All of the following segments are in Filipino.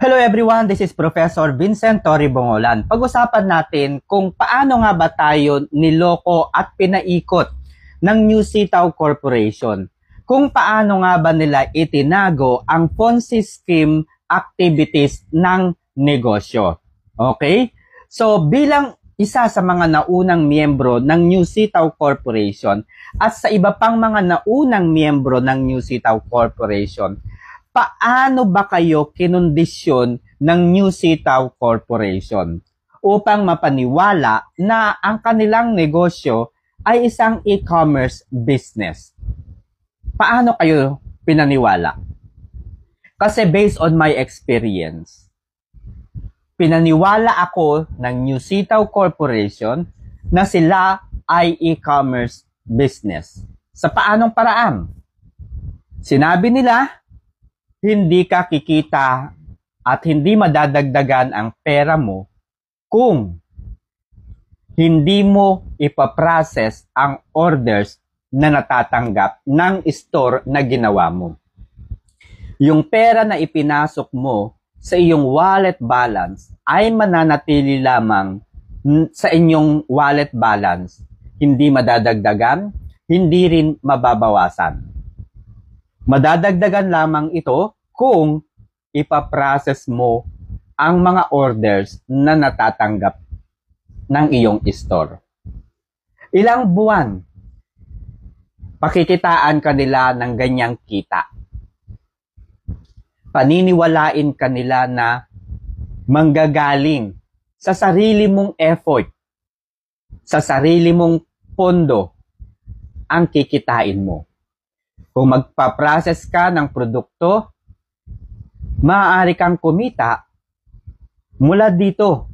Hello everyone, this is Professor Vincent Torre Bongolan. Pag-usapan natin kung paano nga ba tayo niloko at pinaikot ng New Sitaw Corporation. Kung paano nga ba nila itinago ang Ponzi scheme activities ng negosyo. Okay? So bilang isa sa mga naunang miyembro ng New Sitaw Corporation at sa iba pang mga naunang miyembro ng New Sitaw Corporation, paano ba kayo kinondisyon ng New Sitaw Corporation upang mapaniwala na ang kanilang negosyo ay isang e-commerce business? Paano kayo pinaniwala? Kasi based on my experience, pinaniwala ako ng New Sitaw Corporation na sila ay e-commerce business. Sa paanong paraan? Sinabi nila, hindi ka kikita at hindi madadagdagan ang pera mo kung hindi mo ipaprocess ang orders na natatanggap ng store na ginawa mo. Yung pera na ipinasok mo sa iyong wallet balance ay mananatili lamang sa inyong wallet balance. Hindi madadagdagan, hindi rin mababawasan. Madadagdagan lamang ito kung ipaprocess mo ang mga orders na natatanggap ng iyong store. Ilang buwan pakikitaan kanila ng ganyang kita. Paniniwalain kanila na manggagaling sa sarili mong effort, sa sarili mong pondo ang kikitain mo. Kung magpa-process ka ng produkto, maaari kang kumita mula dito.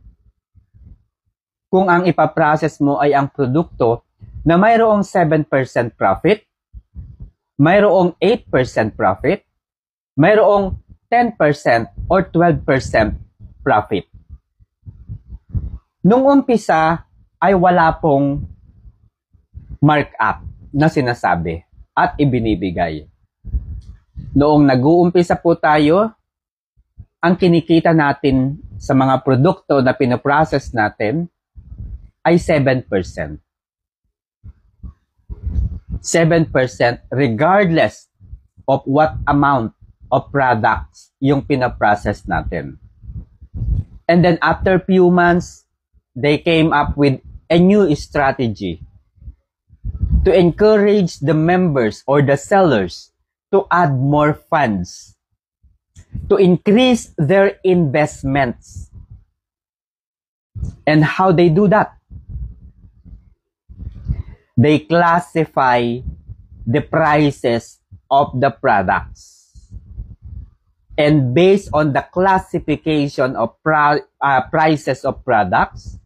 Kung ang ipaprocess mo ay ang produkto na mayroong 7% profit, mayroong 8% profit, mayroong 10% or 12% profit. Nung umpisa ay wala pong markup na sinasabi at ibinibigay. Noong nag-uumpisa po tayo, ang kinikita natin sa mga produkto na pinoprocess natin ay 7%. 7% regardless of what amount of products yung pinoprocess natin. And then after few months, they came up with a new strategy to encourage the members or the sellers to add more funds, to increase their investments. And how they do that? They classify the prices of the products. And based on the classification of prices of products,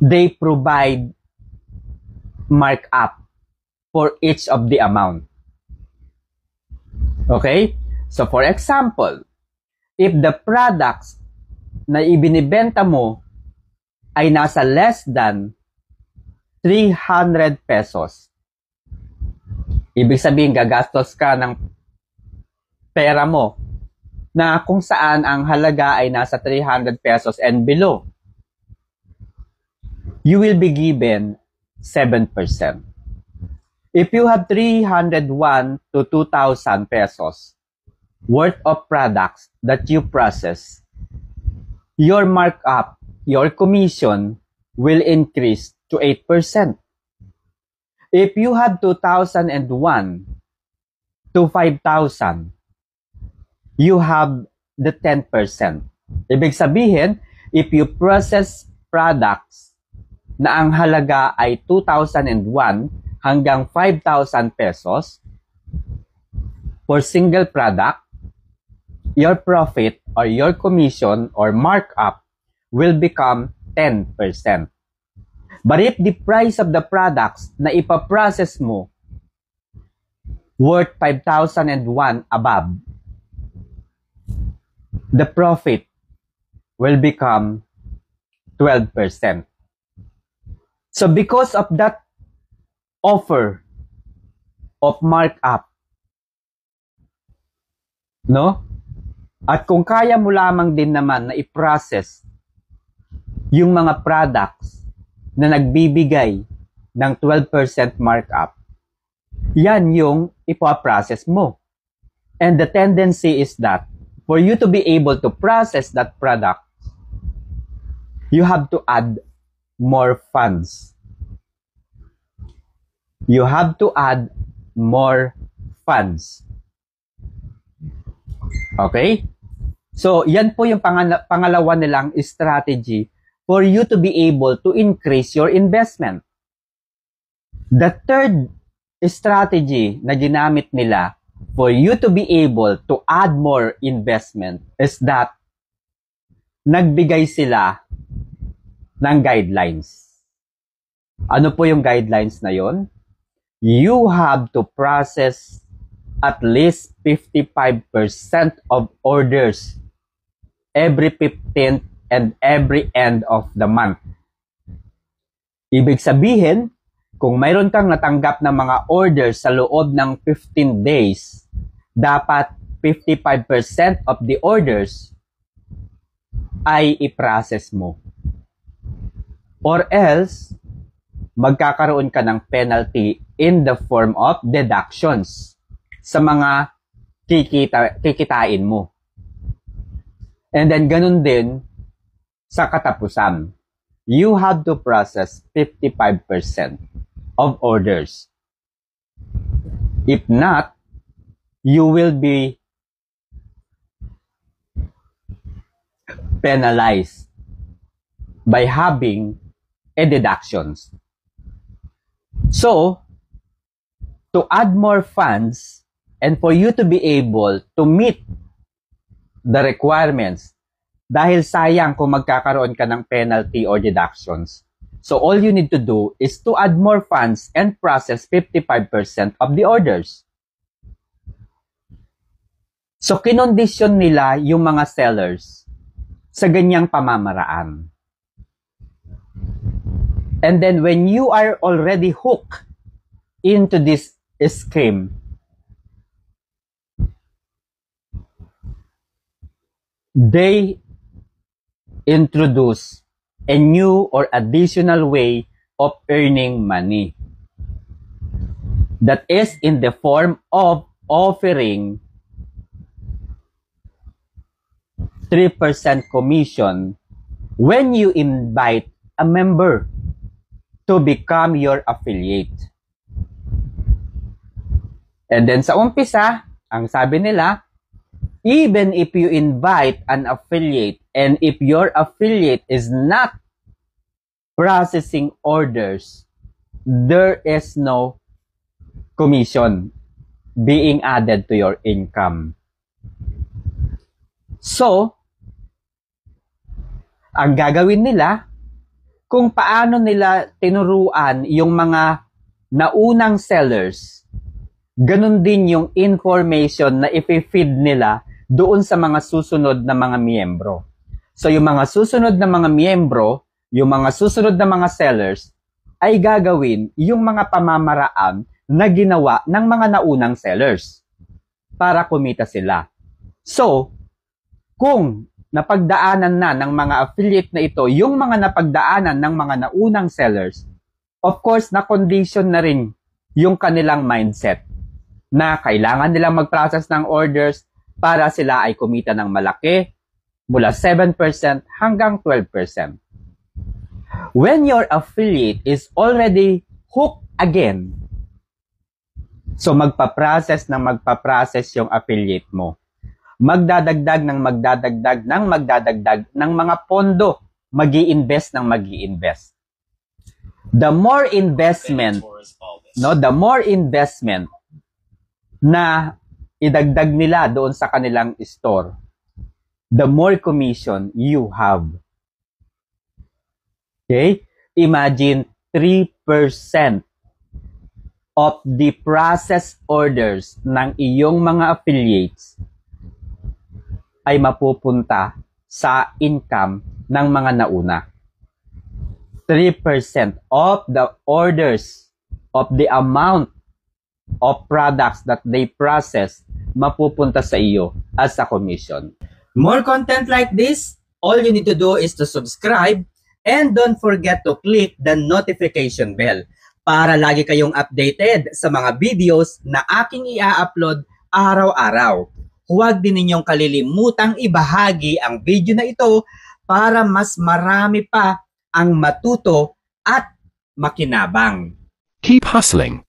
they provide markup for each of the amount. Okay? So for example, if the products na ibinibenta mo ay nasa less than 300 pesos, ibig sabihin gagastos ka ng pera mo na kung saan ang halaga ay nasa 300 pesos and below, you will be given 7%. If you have 301 to 2,000 pesos worth of products that you process, your markup, your commission will increase to 8%. If you have 2,001 to 5,000, you have the 10%. Ibig sabihin, if you process products na ang halaga ay 2,001 hanggang 5,000 pesos for single product, your profit or your commission or markup will become 10%. But if the price of the products na ipaprocess mo worth 5,001 above, the profit will become 12%. So because of that offer of markup, no? At kung kaya mo lamang din naman na i-process yung mga products na nagbibigay ng 12% markup, yan yung ipo-process mo. And the tendency is that for you to be able to process that product, you have to add more funds. You have to add more funds. Okay? So, yan po yung pangalawa nilang strategy for you to be able to increase your investment. The third strategy na ginamit nila for you to be able to add more investment is that nagbigay sila ng guidelines. Ano po yung guidelines na yon? You have to process at least 55% of orders every 15th and every end of the month. Ibig sabihin, kung mayroon kang natanggap ng mga orders sa loob ng 15 days, dapat 55% of the orders ay i-process mo. Or else, magkakaroon ka ng penalty in the form of deductions sa mga kikitain mo. And then, ganun din sa katapusan. You have to process 55% of orders. If not, you will be penalized by having a deductions. So, to add more funds and for you to be able to meet the requirements, dahil sayang kung magkakaroon ka ng penalty or deductions. So all you need to do is to add more funds and process 55% of the orders. So kinondisyon nila yung mga sellers sa ganyang pamamaraan. And then when you are already hooked into this scheme, they introduce a new or additional way of earning money. That is in the form of offering 3% commission when you invite a member to become your affiliate. And then sa umpisa, ang sabi nila, even if you invite an affiliate and if your affiliate is not processing orders, there is no commission being added to your income. So, ang gagawin nila, kung paano nila tinuruan yung mga naunang sellers, ganun din yung information na ipi-feed nila doon sa mga susunod na mga miyembro. So yung mga susunod na mga miyembro, yung mga susunod na mga sellers, ay gagawin yung mga pamamaraan na ginawa ng mga naunang sellers para kumita sila. So, kung napagdaanan na ng mga affiliate na ito, yung mga napagdaanan ng mga naunang sellers, of course, na-condition na rin yung kanilang mindset na kailangan nilang mag-process ng orders para sila ay kumita ng malaki mula 7% hanggang 12%. When your affiliate is already hooked again, so magpa-process yung affiliate mo. Magdadagdag ng mga pondo, magi-invest ng magi-invest. The more investment na idagdag nila doon sa kanilang store, the more commission you have. Okay? Imagine 3% of the process orders ng iyong mga affiliates ay mapupunta sa income ng mga nauna. 3% of the orders of the amount of products that they process mapupunta sa iyo as a commission. More content like this, all you need to do is to subscribe and don't forget to click the notification bell para lagi kayong updated sa mga videos na aking i-upload araw-araw. Huwag din ninyong kalilimutang ibahagi ang video na ito para mas marami pa ang matuto at makinabang. Keep hustling.